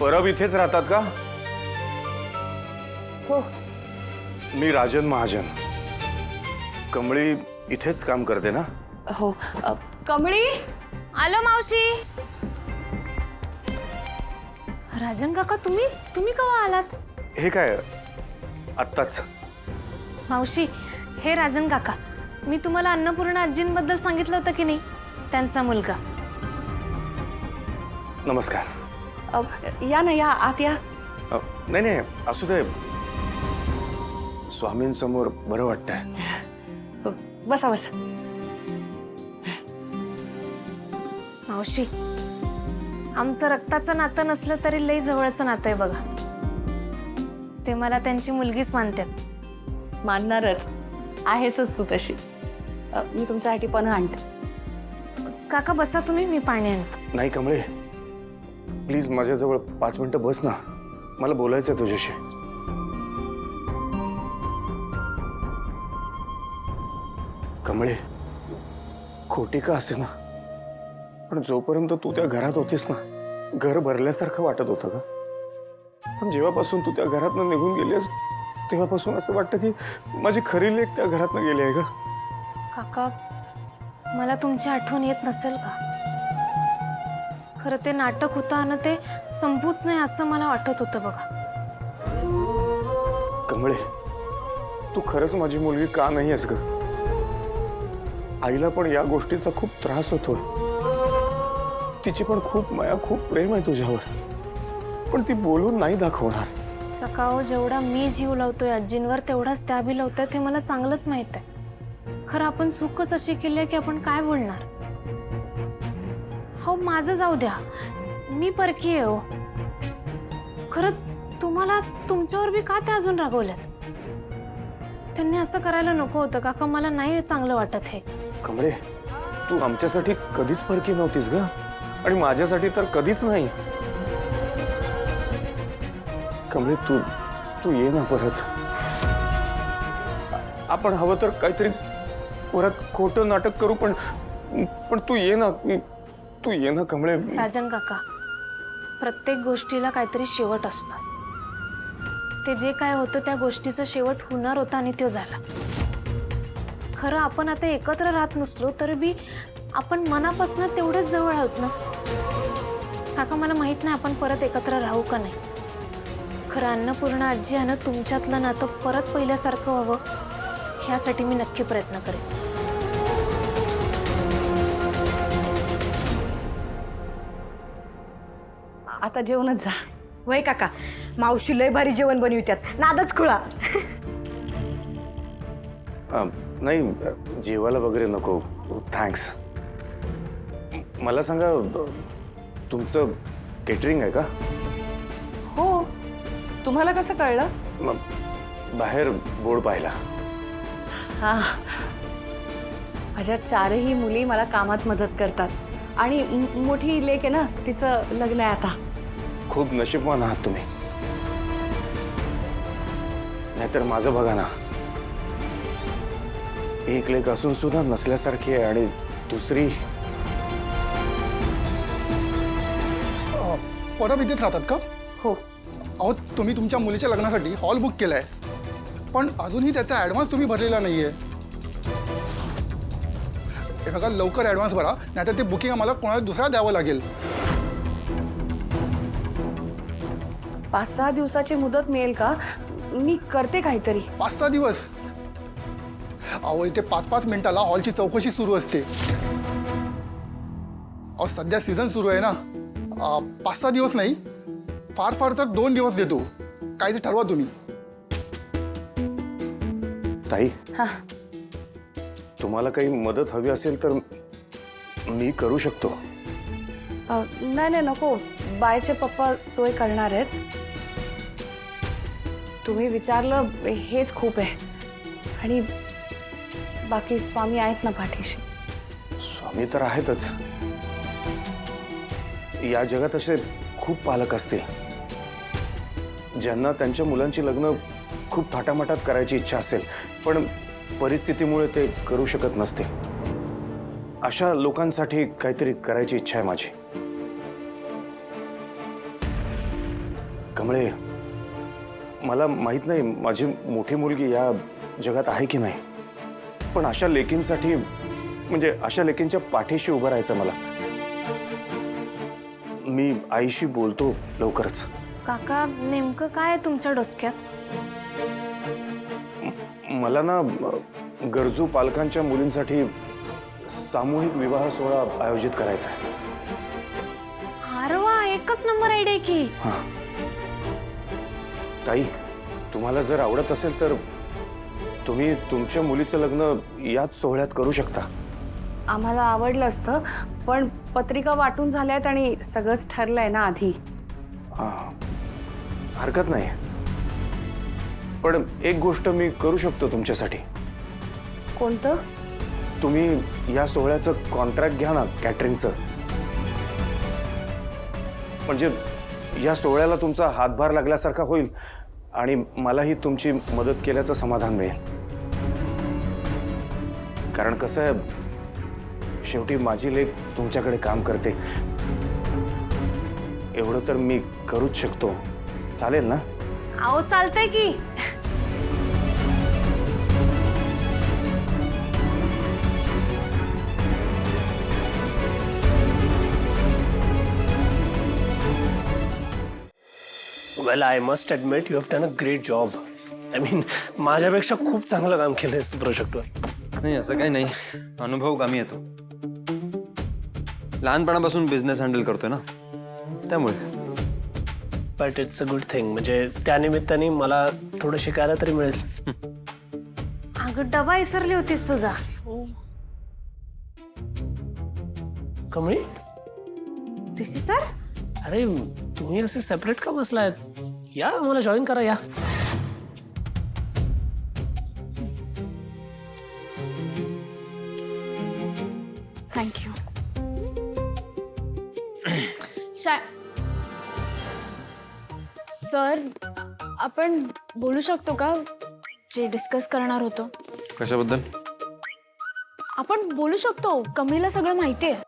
परब इथेच राहतात का? हो. मी राजन महाजन. कमळी इथेच काम करते ना? हो. कमळी. आलो मावशी. राजन काका, तुम्ही केव्हा आलात? हे काय आत्ताच? मावशी, हे राजन काका. मी तुम्हाला अन्नपूर्णा आजींबद्दल सांगितलं होतं की नाही, त्यांचा मुलगा. नमस्कार. या ना, या आत या. नाही नाही, असू दे. स्वामींसमोर बरं वाटतंय. बसा बसा. मावशी, आमचं रक्ताचं नातं नसलं तरी लई जवळचं नातं आहे बघा. ते मला त्यांची मुलगीच मानतात. मानणारच आहेसच तू तशी. मी तुमच्यासाठी पण आणते. काका बसा तुम्ही, मी पाणी आणतो. नाही कमळे, प्लीज माझ्याजवळ 5 मिनिटं बस ना. मला बोलायचं आहे तुझ्याशी. कमळे, खोटी का असे ना, पण जोपर्यंत तू त्या घरात होतीस ना, घर भरल्यासारखं वाटत होतं का? पण जेव्हापासून तू त्या घरातनं निघून गेलीस तेव्हापासून असं वाटतं की माझी खरी लेक त्या घरातनं गेली आहे का? काका, मला तुमची आठवण येत नसेल का? खरं ते नाटक होतं आणि ते संपूच नाही असं मला वाटत होतं बघा. कमळे, तू खरंच माझी मुलगी का नाही आहेस ग? आईला पण या गोष्टीचा खूप त्रास होतोय. तिची पण खूप माया, खूप प्रेम आहे तुझ्यावर, पण ती बोलून नाही दाखवणार. काका हो, जेवढा मी जीव लावतोय आजींवर तेवढाच त्या बी लावतात हे मला चांगलंच माहित आहे. खरं आपण चूकच अशी केली आहे की आपण काय बोलणार. हो, माझं जाऊ द्या, मी परकी आहे हो. खरं तुम्हाला तुमच्यावर बी का ते अजून रागवल्यात? त्यांनी असं करायला नको होतं काका. मला नाही चांगलं वाटत हे. कमळे, तू आमच्यासाठी कधीच परकी नव्हतीस ग, आणि माझ्यासाठी तर कधीच नाही. कमळे, तू ये ना परत. आपण हवं तर काहीतरी परत खोटं नाटक करू, पण तू ये ना. तू ये ना कमळे. राजन काका, प्रत्येक गोष्टीला काहीतरी शेवट असतो. ते जे काय होतं त्या गोष्टीचा शेवट होणार होता आणि तो झाला. खरं आपण आता एकत्र राहत नसलो तर बी आपण मनापासून तेवढेच जवळ आहोत ना काका. मला माहित नाही आपण परत एकत्र राहू का नाही. खरं अन्नपूर्णा आजी आणि तुमच्यातलं नातं परत पहिल्यासारखं व्हावं ह्यासाठी मी नक्की प्रयत्न करेन. आता जेवणच जा. वय काका, मावशी लय भारी जेवण बनवित्यात, नादच खुळा. नाही, जेवायला वगैरे नको, थँक्स. मला सांगा, तुमचं केटरिंग आहे का? हो. तुम्हाला कसं कळलं? बाहेर बोर्ड पाहिला. हा, माझ्या 4ही मुली मला कामात मदत करतात आणि मोठी लेक आहे ना, तिचं लग्न आहे आता. खूप नशीबवान आहात तुम्ही. नाहीतर माझं बघा ना, एक लेक असून सुद्धा नसल्यासारखी आहे आणि दुसरी. परब इथेच राहतात का? हो. अहो, तुम्ही तुमच्या मुलीच्या लग्नासाठी हॉल बुक केलाय, पण अजूनही त्याचा ॲडव्हान्स तुम्ही भरलेला नाहीये. हे बघा, लवकर ॲडव्हान्स भरा, नाहीतर ते बुकिंग आम्हाला कोणाला दुसऱ्या द्यावं लागेल. 5-6 दिवसाची मुदत मिळेल का? मी करते काहीतरी. 5-6 दिवस? अहो, इथे 5-5 मिनिटाला हॉलची चौकशी सुरू असते. अहो, सध्या सीझन सुरू आहे ना. 5-6 दिवस नाही, फार फार तर 2 दिवस देतो. काय ते ठरवा तुम्ही. ताई, हा, तुम्हाला काही मदत हवी असेल तर मी करू शकतो. नाही नाही नको. बायचे पप्पा सोय करणार आहेत. तुम्ही विचारलं हेच खूप आहे. आणि बाकी स्वामी आहेत ना पाठीशी. स्वामी तर आहेतच. या जगात असे खूप पालक असतील ज्यांना त्यांच्या मुलांची लग्न खूप थाटामाटात करायची इच्छा असेल, पण परिस्थितीमुळे ते करू शकत नसतील. अशा लोकांसाठी काहीतरी करायची इच्छा आहे माझी. कमळे, मला माहित नाही माझी मोठी मुलगी या जगात आहे की नाही, पण अशा लेकींसाठी म्हणजे अशा लेकींच्या पाठीशी उभं राहायचं मला. मी आईशी बोलतो लवकरच. काका नेमकं काय आहे तुमच्या डोसक्यात? मला ना गरजू पालकांच्या मुलींसाठी सामूहिक विवाह सोहळा आयोजित करायचा आहे. अरे वा, एकच नंबर आयडिया आहे की. ताई, तुम्हाला जर आवडत असेल तर तुम्ही तुमच्या मुलीचं लग्न याच सोहळ्यात करू शकता. आम्हाला आवडलं असतं, पण पत्रिका वाटून झाल्यात आणि सगळंच ठरलंय ना आधी. हरकत नाही, पण एक गोष्ट मी करू शकतो तुमच्यासाठी. कोणतं? तुम्ही या सोहळ्याचं कॉन्ट्रॅक्ट घ्या ना, कॅटरिंगचं. म्हणजे या सोहळ्याला तुमचा हातभार लागल्यासारखा होईल आणि मलाही तुमची मदत केल्याचं समाधान मिळेल. कारण कसं आहे, शेवटी माझी लेक तुमच्याकडे काम करते, एवढं तर मी करूच शकतो. चालेल ना? अहो चालतंय की. Well I must admit you have done a great job. I mean माझ्यापेक्षा खूप चांगलं काम केलं आहे प्रोजेक्टवर. नाही असं काही नाही, अनुभव कामी येतो. लहानपणापासून बिझनेस हँडल करतोय ना, त्यामुळे. But it's a good thing, म्हणजे त्यानिमित्ताने मला थोडं शिकायला तरी मिळेल. अगं डबा विसरली होतीस तुझा. कमळी, ऋषी सर, अरे तुम्ही असे सेपरेट का बसलायत? या मला जॉईन करा, या. थँक्यू. सर, आपण बोलू शकतो का जे डिस्कस करणार होतो? कशाबद्दल? आपण बोलू शकतो, कमळीला सगळं माहिती आहे.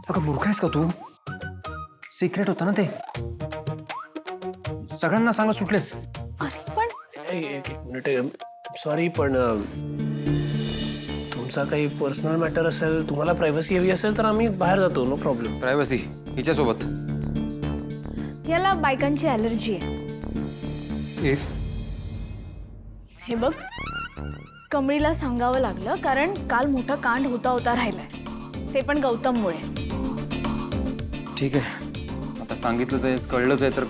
अगं मूर्ख आहेस का तू? सिक्रेट होतं ना ते, सगळ्यांना सांगत सुटलेस. अरे पण एक मिनिट, सॉरी, पण तुमचा काही पर्सनल मॅटर असेल, तुम्हाला प्रायव्हसी हवी असेल तर आम्ही बाहेर जातो, नो प्रॉब्लेम. प्रायव्हसी हिच्यासोबत? याला बायकांची ॲलर्जी आहे. हे बघ, कमळीला सांगावं लागलं कारण काल मोठा कांड होता राहिलाय, ते पण गौतममुळे. ठीक आहे, आता सांगितलंच आहे, कळलंच आहे तर.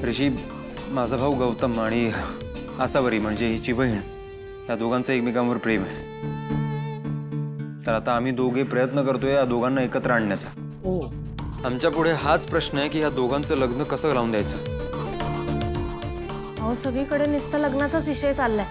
ऋषी, माझा भाऊ गौतम आणि आसावरी म्हणजे हिची बहीण, या दोघांचं एकमेकांवर प्रेम आहे. तर आता आम्ही दोघे प्रयत्न करतोय या दोघांना एकत्र आणण्याचा. आमच्या पुढे हाच प्रश्न आहे की या दोघांचं लग्न कसं लावून द्यायचं. अहो सगळीकडे नुसतं लग्नाचाच विषय चाललाय.